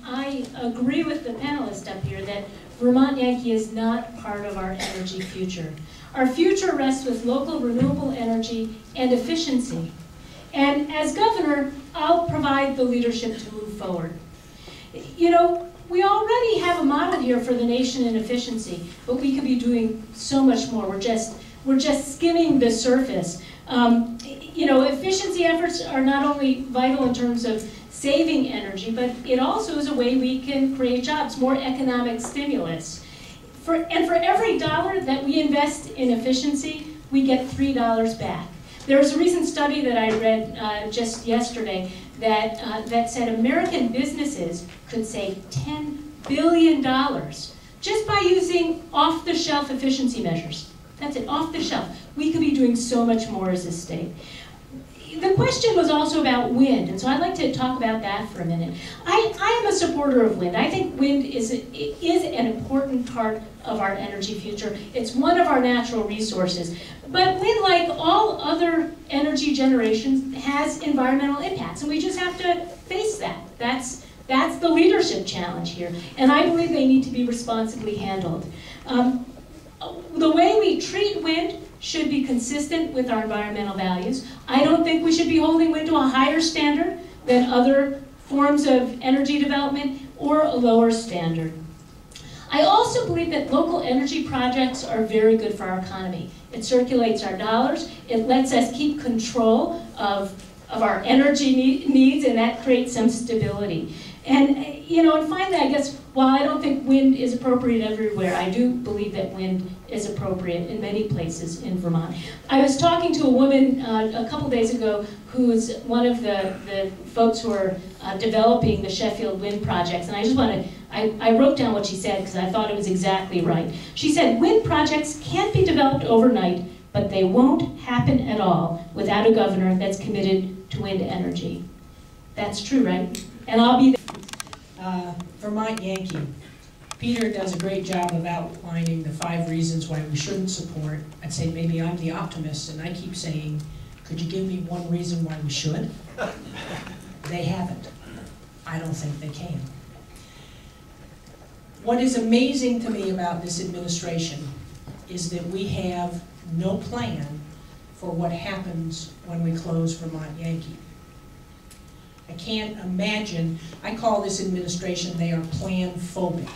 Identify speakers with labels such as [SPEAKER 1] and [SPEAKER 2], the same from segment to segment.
[SPEAKER 1] I agree with the panelists up here that Vermont Yankee is not part of our energy future. Our future rests with local renewable energy and efficiency. And as governor, I'll provide the leadership to move forward. You know, we already have a model here for the nation in efficiency, but we could be doing so much more. We're just skimming the surface. You know, efficiency efforts are not only vital in terms of saving energy, but it also is a way we can create jobs, more economic stimulus. And for every dollar that we invest in efficiency, we get $3 back. There's a recent study that I read just yesterday that said American businesses could save $10 billion just by using off-the-shelf efficiency measures. That's it, off the shelf. We could be doing so much more as a state. The question was also about wind, and so I'd like to talk about that for a minute. I am a supporter of wind. I think wind is an important part of our energy future. It's one of our natural resources. But wind, like all other energy generations, has environmental impacts, and we just have to face that. That's the leadership challenge here, and I believe they need to be responsibly handled. The way we treat wind should be consistent with our environmental values. I don't think we should be holding wind to a higher standard than other forms of energy development or a lower standard. I also believe that local energy projects are very good for our economy. It circulates our dollars, it lets us keep control of our energy needs, and that creates some stability. And, you know, and finally, I guess, while I don't think wind is appropriate everywhere, I do believe that wind is appropriate in many places in Vermont. I was talking to a woman a couple days ago who's one of the folks who are developing the Sheffield wind projects, and I just want to, I wrote down what she said because I thought it was exactly right. She said, wind projects can't be developed overnight, but they won't happen at all without a governor that's committed to wind energy. That's true, right? And I'll be there.
[SPEAKER 2] Vermont Yankee. Peter does a great job of outlining the 5 reasons why we shouldn't support. I'd say maybe I'm the optimist, and I keep saying, could you give me one reason why we should? They haven't. I don't think they can. What is amazing to me about this administration is that we have no plan for what happens when we close Vermont Yankee. I can't imagine, I call this administration, they are plan phobic.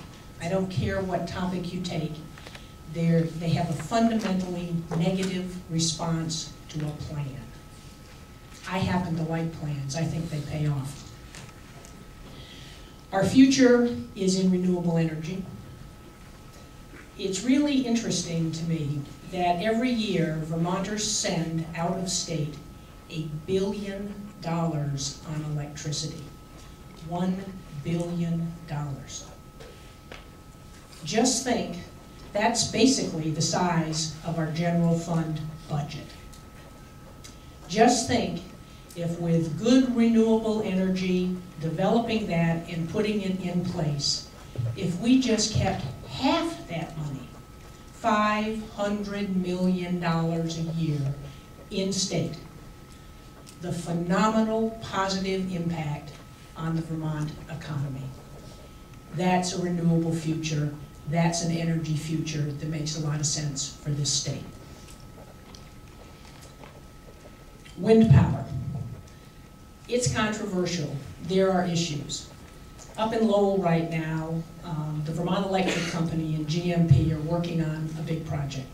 [SPEAKER 2] I don't care what topic you take, they have a fundamentally negative response to a plan. I happen to like plans, I think they pay off. Our future is in renewable energy. It's really interesting to me that every year Vermonters send out of state $1 billion on electricity. $1 billion. Just think, that's basically the size of our general fund budget. Just think if with good renewable energy, developing that and putting it in place, if we just kept half that money, $500 million a year in state, the phenomenal positive impact on the Vermont economy. That's a renewable future. That's an energy future that makes a lot of sense for this state. Wind power. It's controversial. There are issues. Up in Lowell right now, the Vermont Electric Company and GMP are working on a big project.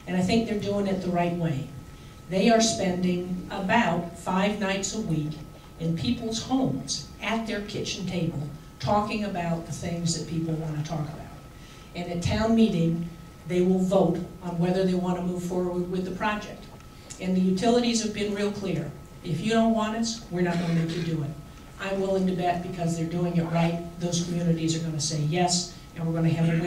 [SPEAKER 2] And I think they're doing it the right way. They are spending about 5 nights a week in people's homes at their kitchen table talking about the things that people want to talk about. And at town meeting, they will vote on whether they want to move forward with the project. And the utilities have been real clear. If you don't want us, we're not going to make you do it. I'm willing to bet because they're doing it right, those communities are going to say yes, and we're going to have a win.